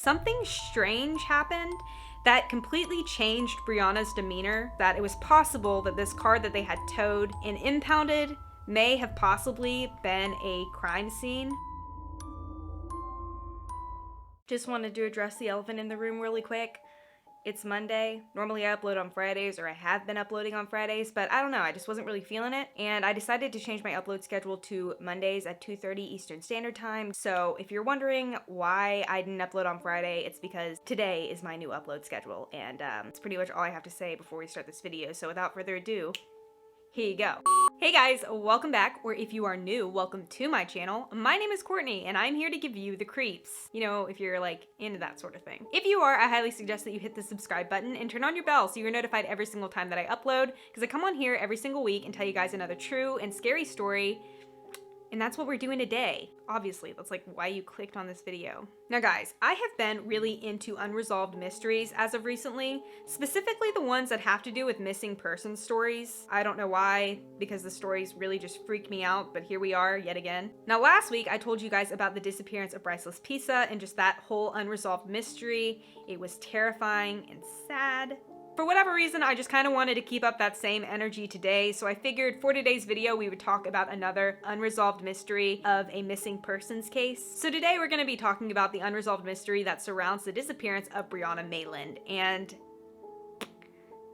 something strange happened that completely changed Brianna's demeanor, that it was possible that this car that they had towed and impounded may have possibly been a crime scene. Just wanted to address the elephant in the room really quick. It's Monday. Normally I upload on Fridays, or I have been uploading on Fridays, but I don't know, I just wasn't really feeling it. And I decided to change my upload schedule to Mondays at 2:30 Eastern Standard Time. So if you're wondering why I didn't upload on Friday, it's because today is my new upload schedule. And it's pretty much all I have to say before we start this video. So without further ado, here you go. Hey guys, welcome back, or if you are new, welcome to my channel. My name is Courtney, and I'm here to give you the creeps. You know, if you're like into that sort of thing. If you are, I highly suggest that you hit the subscribe button and turn on your bell so you're notified every single time that I upload, because I come on here every single week and tell you guys another true and scary story. And that's what we're doing today. Obviously, that's like why you clicked on this video. Now guys, I have been really into unresolved mysteries as of recently, specifically the ones that have to do with missing person stories. I don't know why, because the stories really just freak me out, but here we are yet again. Now last week, I told you guys about the disappearance of Briceless Pizza and just that whole unresolved mystery. It was terrifying and sad. For whatever reason, I just kind of wanted to keep up that same energy today, so I figured for today's video we would talk about another unresolved mystery of a missing persons case. So today we're going to be talking about the unresolved mystery that surrounds the disappearance of Briana Maitland, and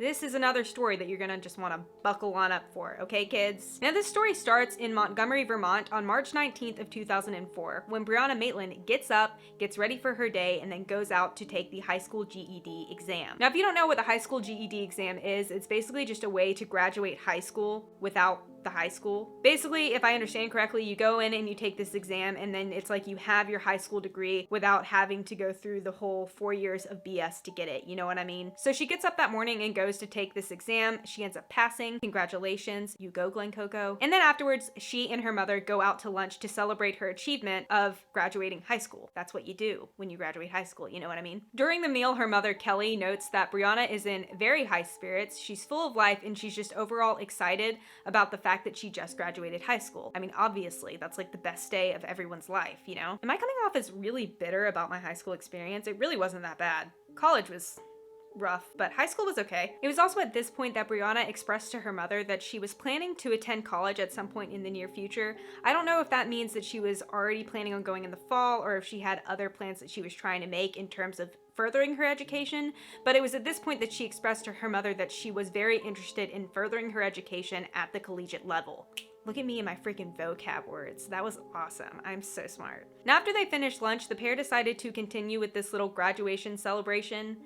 this is another story that you're gonna just want to buckle on up for, okay kids? Now this story starts in Montgomery, Vermont on March 19th of 2004, when Briana Maitland gets up, gets ready for her day, and then goes out to take the high school GED exam. Now if you don't know what the high school GED exam is, it's basically just a way to graduate high school without the high school. Basically, if I understand correctly, you go in and you take this exam, and then it's like you have your high school degree without having to go through the whole 4 years of BS to get it, you know what I mean? So she gets up that morning and goes to take this exam. She ends up passing. Congratulations, you go Glen Coco. And then afterwards, she and her mother go out to lunch to celebrate her achievement of graduating high school. That's what you do when you graduate high school, you know what I mean? During the meal, her mother, Kelly, notes that Briana is in very high spirits. She's full of life, and she's just overall excited about the fact that she just graduated high school. I mean, obviously, that's like the best day of everyone's life, you know? Am I coming off as really bitter about my high school experience? It really wasn't that bad. College was rough, but high school was okay. It was also at this point that Briana expressed to her mother that she was planning to attend college at some point in the near future. I don't know if that means that she was already planning on going in the fall, or if she had other plans that she was trying to make in terms of furthering her education, but it was at this point that she expressed to her mother that she was very interested in furthering her education at the collegiate level. Look at me and my freaking vocab words. That was awesome. I'm so smart. Now after they finished lunch, the pair decided to continue with this little graduation celebration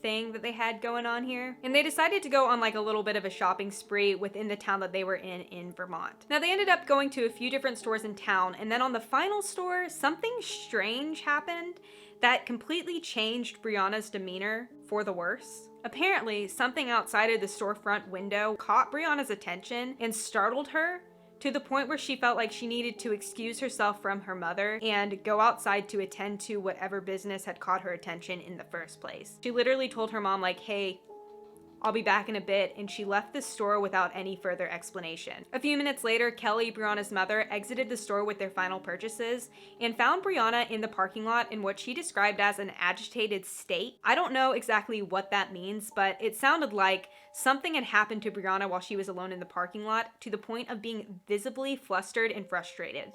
thing that they had going on here, and they decided to go on like a little bit of a shopping spree within the town that they were in Vermont. Now they ended up going to a few different stores in town, and then on the final store, something strange happened that completely changed Brianna's demeanor for the worse. Apparently, something outside of the storefront window caught Brianna's attention and startled her to the point where she felt like she needed to excuse herself from her mother and go outside to attend to whatever business had caught her attention in the first place. She literally told her mom like, hey, I'll be back in a bit, and she left the store without any further explanation. A few minutes later, Kelly, Brianna's mother, exited the store with their final purchases and found Briana in the parking lot in what she described as an agitated state. I don't know exactly what that means, but it sounded like something had happened to Briana while she was alone in the parking lot, to the point of being visibly flustered and frustrated.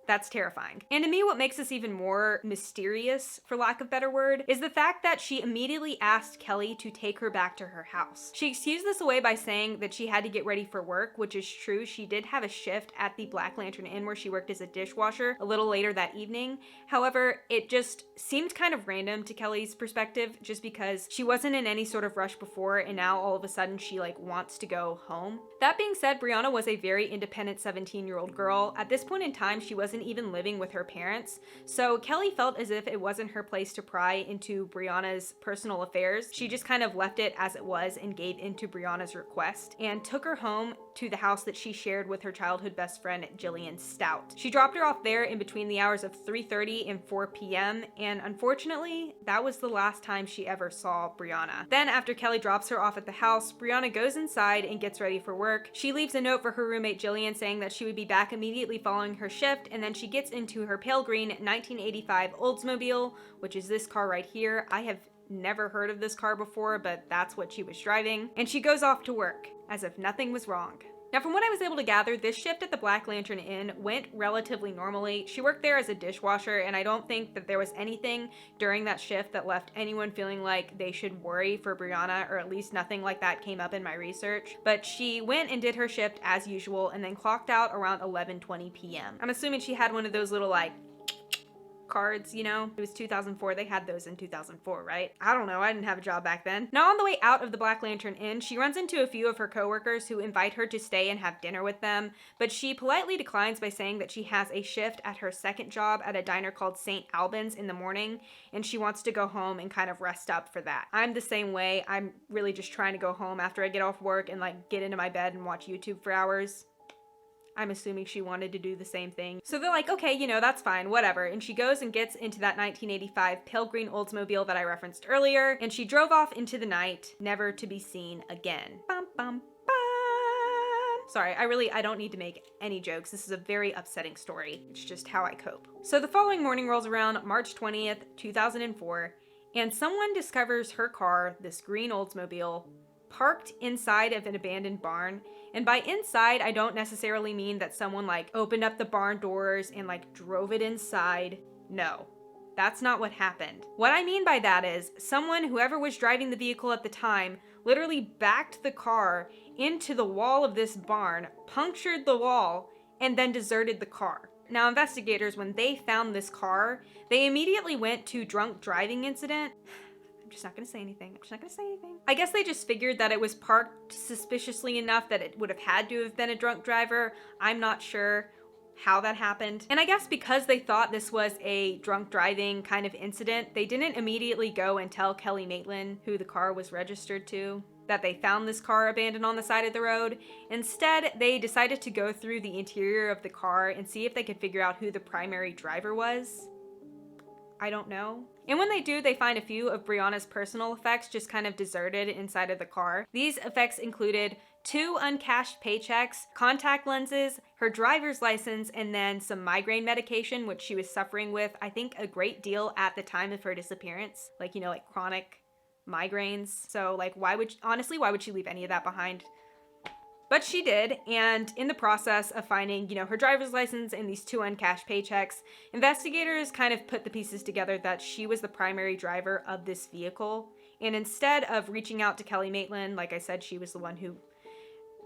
That's terrifying. And to me, what makes this even more mysterious, for lack of a better word, is the fact that she immediately asked Kelly to take her back to her house. She excused this away by saying that she had to get ready for work, which is true. She did have a shift at the Black Lantern Inn where she worked as a dishwasher a little later that evening. However, it just seemed kind of random to Kelly's perspective, just because she wasn't in any sort of rush before, and now all of a sudden she like wants to go home. That being said, Briana was a very independent 17-year-old girl. At this point in time, she wasn't even living with her parents, so Kelly felt as if it wasn't her place to pry into Brianna's personal affairs. She just kind of left it as it was and gave into Brianna's request and took her home to the house that she shared with her childhood best friend Jillian Stout. She dropped her off there in between the hours of 3:30 and 4 p.m. and unfortunately, that was the last time she ever saw Brianna. Then after Kelly drops her off at the house, Brianna goes inside and gets ready for work. She leaves a note for her roommate Jillian saying that she would be back immediately following her shift, and then she gets into her pale green 1985 Oldsmobile, which is this car right here. I have never heard of this car before, but that's what she was driving. And she goes off to work, as if nothing was wrong. Now, from what I was able to gather, this shift at the Black Lantern Inn went relatively normally. She worked there as a dishwasher, and I don't think that there was anything during that shift that left anyone feeling like they should worry for Brianna, or at least nothing like that came up in my research. But she went and did her shift as usual, and then clocked out around 11:20 p.m. I'm assuming she had one of those little, like, cards, you know? It was 2004. They had those in 2004, right? I don't know. I didn't have a job back then. Now, on the way out of the Black Lantern Inn, she runs into a few of her coworkers who invite her to stay and have dinner with them, but she politely declines by saying that she has a shift at her second job at a diner called St. Albans in the morning, and she wants to go home and kind of rest up for that. I'm the same way. I'm really just trying to go home after I get off work and, like, get into my bed and watch YouTube for hours. I'm assuming she wanted to do the same thing. So they're like, okay, you know, that's fine, whatever. And she goes and gets into that 1985 pale green Oldsmobile that I referenced earlier, and she drove off into the night, never to be seen again. Bum, bum, bum. Sorry, I don't need to make any jokes. This is a very upsetting story. It's just how I cope. So the following morning rolls around, March 20th, 2004, and someone discovers her car, this green Oldsmobile, parked inside of an abandoned barn. And by inside, I don't necessarily mean that someone like opened up the barn doors and like drove it inside. No, that's not what happened. What I mean by that is someone, whoever was driving the vehicle at the time, literally backed the car into the wall of this barn, punctured the wall, and then deserted the car. Now, investigators, when they found this car, they immediately went to drunk driving incident. I'm just not gonna say anything. I guess they just figured that it was parked suspiciously enough that it would have had to have been a drunk driver. I'm not sure how that happened. And I guess because they thought this was a drunk driving kind of incident, they didn't immediately go and tell Kelly Maitland, who the car was registered to, that they found this car abandoned on the side of the road. Instead, they decided to go through the interior of the car and see if they could figure out who the primary driver was. I don't know. And when they do, they find a few of Brianna's personal effects just kind of deserted inside of the car. These effects included 2 uncashed paychecks, contact lenses, her driver's license, and then some migraine medication, which she was suffering with, I think, a great deal at the time of her disappearance. Like, you know, like chronic migraines. So, like, why would she leave any of that behind? But she did, and in the process of finding, you know, her driver's license and these 2 uncashed paychecks, investigators kind of put the pieces together that she was the primary driver of this vehicle. And instead of reaching out to Kelly Maitland, like I said, she was the one who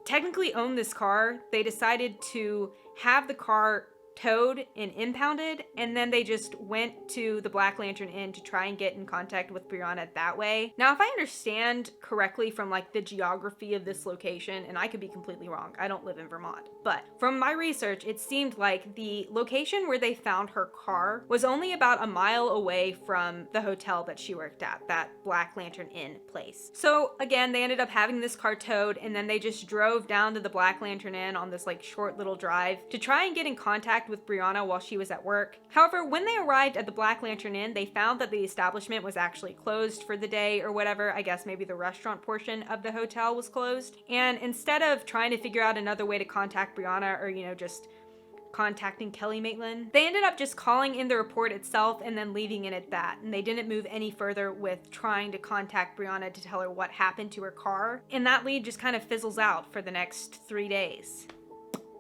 technically owned this car, they decided to have the car towed and impounded, and then they just went to the Black Lantern Inn to try and get in contact with Brianna that way. Now, if I understand correctly from like the geography of this location, and I could be completely wrong, I don't live in Vermont, but from my research, it seemed like the location where they found her car was only about a mile away from the hotel that she worked at, that Black Lantern Inn place. So again, they ended up having this car towed, and then they just drove down to the Black Lantern Inn on this like short little drive to try and get in contact with Brianna while she was at work. However, when they arrived at the Black Lantern Inn, they found that the establishment was actually closed for the day or whatever. I guess maybe the restaurant portion of the hotel was closed. And instead of trying to figure out another way to contact Brianna, or, you know, just contacting Kelly Maitland, they ended up just calling in the report itself and then leaving it at that. And they didn't move any further with trying to contact Brianna to tell her what happened to her car. And that lead just kind of fizzles out for the next 3 days.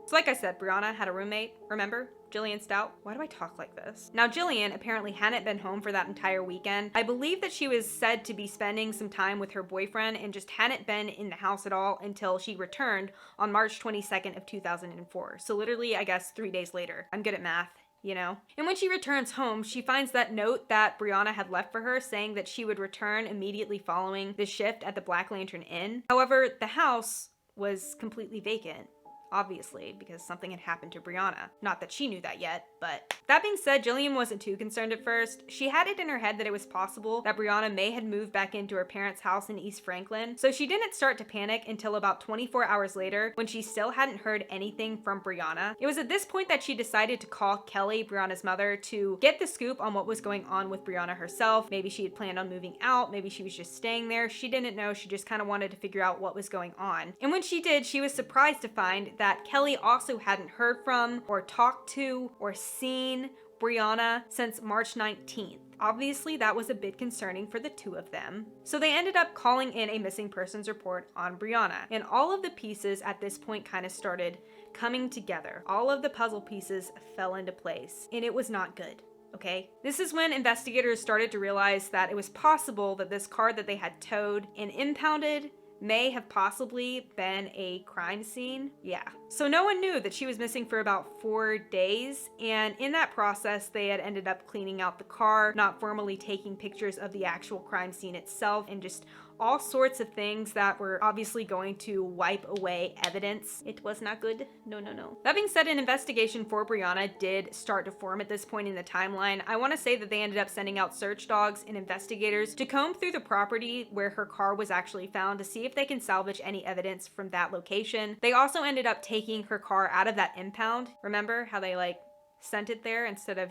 So like I said, Brianna had a roommate, remember? Jillian Stout. Why do I talk like this? Now, Jillian apparently hadn't been home for that entire weekend. I believe that she was said to be spending some time with her boyfriend and just hadn't been in the house at all until she returned on March 22nd of 2004. So literally, I guess 3 days later. I'm good at math, you know? And when she returns home, she finds that note that Brianna had left for her saying that she would return immediately following the shift at the Black Lantern Inn. However, the house was completely vacant. obviously, because something had happened to Brianna. Not that she knew that yet, but... That being said, Jillian wasn't too concerned at first. She had it in her head that it was possible that Brianna may have moved back into her parents' house in East Franklin, so she didn't start to panic until about 24 hours later when she still hadn't heard anything from Brianna. It was at this point that she decided to call Kelly, Brianna's mother, to get the scoop on what was going on with Brianna herself. Maybe she had planned on moving out, maybe she was just staying there. She didn't know, she just kind of wanted to figure out what was going on. And when she did, she was surprised to find that Kelly also hadn't heard from, or talked to, or seen Brianna since March 19th. Obviously, that was a bit concerning for the two of them. So they ended up calling in a missing persons report on Brianna. And all of the pieces at this point kind of started coming together. All of the puzzle pieces fell into place, and it was not good. Okay? This is when investigators started to realize that it was possible that this car that they had towed and impounded may have possibly been a crime scene. Yeah. So no one knew that she was missing for about 4 days, and in that process, they had ended up cleaning out the car, not formally taking pictures of the actual crime scene itself, and just all sorts of things that were obviously going to wipe away evidence. It was not good. No, no, no. That being said, an investigation for Brianna did start to form at this point in the timeline. I want to say that they ended up sending out search dogs and investigators to comb through the property where her car was actually found to see if they can salvage any evidence from that location. They also ended up taking her car out of that impound. Remember how they sent it there instead of,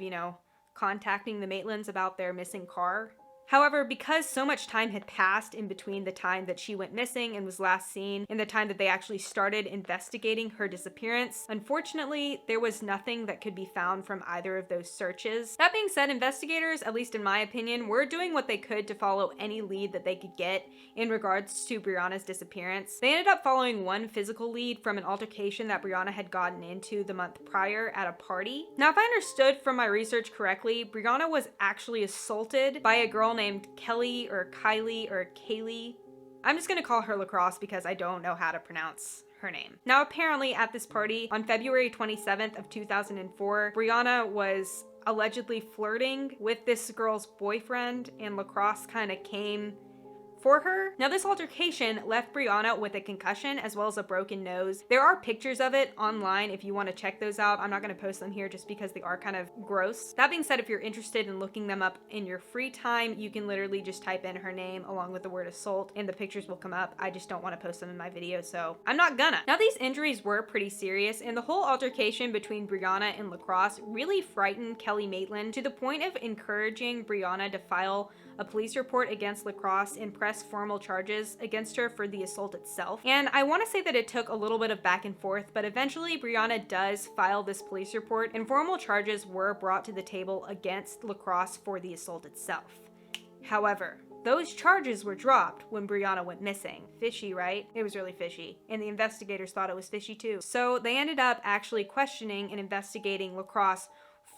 contacting the Maitlands about their missing car? However, because so much time had passed in between the time that she went missing and was last seen and the time that they actually started investigating her disappearance, unfortunately, there was nothing that could be found from either of those searches. That being said, investigators, at least in my opinion, were doing what they could to follow any lead that they could get in regards to Brianna's disappearance. They ended up following one physical lead from an altercation that Brianna had gotten into the month prior at a party. Now, if I understood from my research correctly, Brianna was actually assaulted by a girl named Kelly or Kylie or Kaylee. I'm just gonna call her Lacrosse because I don't know how to pronounce her name. Now, apparently at this party on February 27th of 2004, Brianna was allegedly flirting with this girl's boyfriend, and Lacrosse kind of came for her. Now, this altercation left Brianna with a concussion as well as a broken nose. There are pictures of it online if you want to check those out. I'm not going to post them here just because they are kind of gross. That being said, if you're interested in looking them up in your free time, you can literally just type in her name along with the word assault and the pictures will come up. I just don't want to post them in my video, so I'm not gonna. Now, these injuries were pretty serious, and the whole altercation between Brianna and Lacrosse really frightened Kelly Maitland to the point of encouraging Brianna to file a police report against Lacrosse and press formal charges against her for the assault itself. And I want to say that it took a little bit of back and forth, but eventually Brianna does file this police report and formal charges were brought to the table against Lacrosse for the assault itself. However, those charges were dropped when Brianna went missing. Fishy, right? It was really fishy. And the investigators thought it was fishy too. So they ended up actually questioning and investigating Lacrosse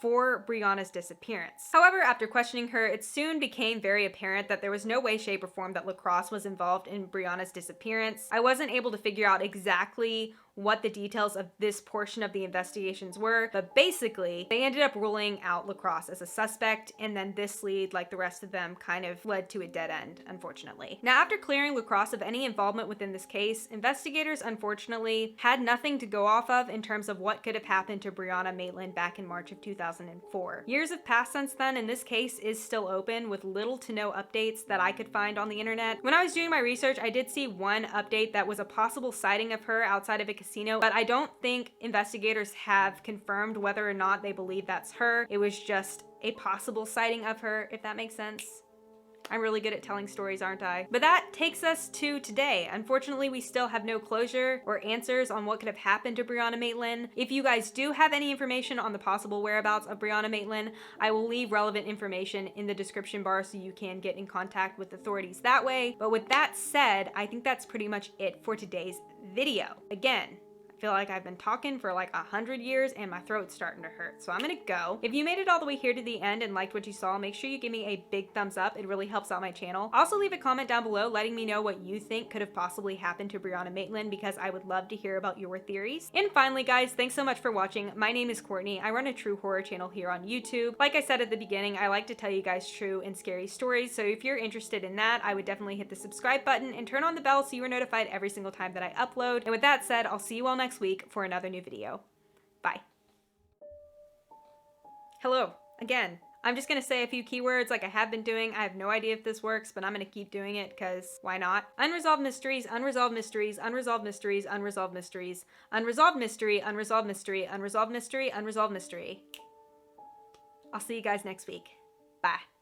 for Brianna's disappearance. However, after questioning her, it soon became very apparent that there was no way, shape, or form that Lacrosse was involved in Brianna's disappearance. I wasn't able to figure out exactly what the details of this portion of the investigations were, but basically, they ended up ruling out Lacrosse as a suspect, and then this lead, like the rest of them, kind of led to a dead end, unfortunately. Now, after clearing Lacrosse of any involvement within this case, investigators, unfortunately, had nothing to go off of in terms of what could have happened to Brianna Maitland back in March of 2004. Years have passed since then, and this case is still open with little to no updates that I could find on the internet. When I was doing my research, I did see one update that was a possible sighting of her outside of a casino, but I don't think investigators have confirmed whether or not they believe that's her. It was just a possible sighting of her, if that makes sense. I'm really good at telling stories, aren't I? But that takes us to today. Unfortunately, we still have no closure or answers on what could have happened to Brianna Maitland. If you guys do have any information on the possible whereabouts of Brianna Maitland, I will leave relevant information in the description bar so you can get in contact with authorities that way. But with that said, I think that's pretty much it for today's video. Again, I feel like I've been talking for like 100 years and my throat's starting to hurt, so I'm gonna go. If you made it all the way here to the end and liked what you saw, make sure you give me a big thumbs up. It really helps out my channel. Also, leave a comment down below letting me know what you think could have possibly happened to Brianna Maitland, because I would love to hear about your theories. And finally, guys, thanks so much for watching. My name is Courtney. I run a true horror channel here on YouTube. Like I said at the beginning, I like to tell you guys true and scary stories, so if you're interested in that, I would definitely hit the subscribe button and turn on the bell so you are notified every single time that I upload. And with that said, I'll see you all next next week for another new video. Bye. Hello, again. I'm just gonna say a few keywords like I have been doing. I have no idea if this works, but I'm gonna keep doing it because why not? Unresolved mysteries, unresolved mysteries, unresolved mysteries, unresolved mysteries, unresolved mystery, unresolved mystery, unresolved mystery, unresolved mystery. I'll see you guys next week. Bye.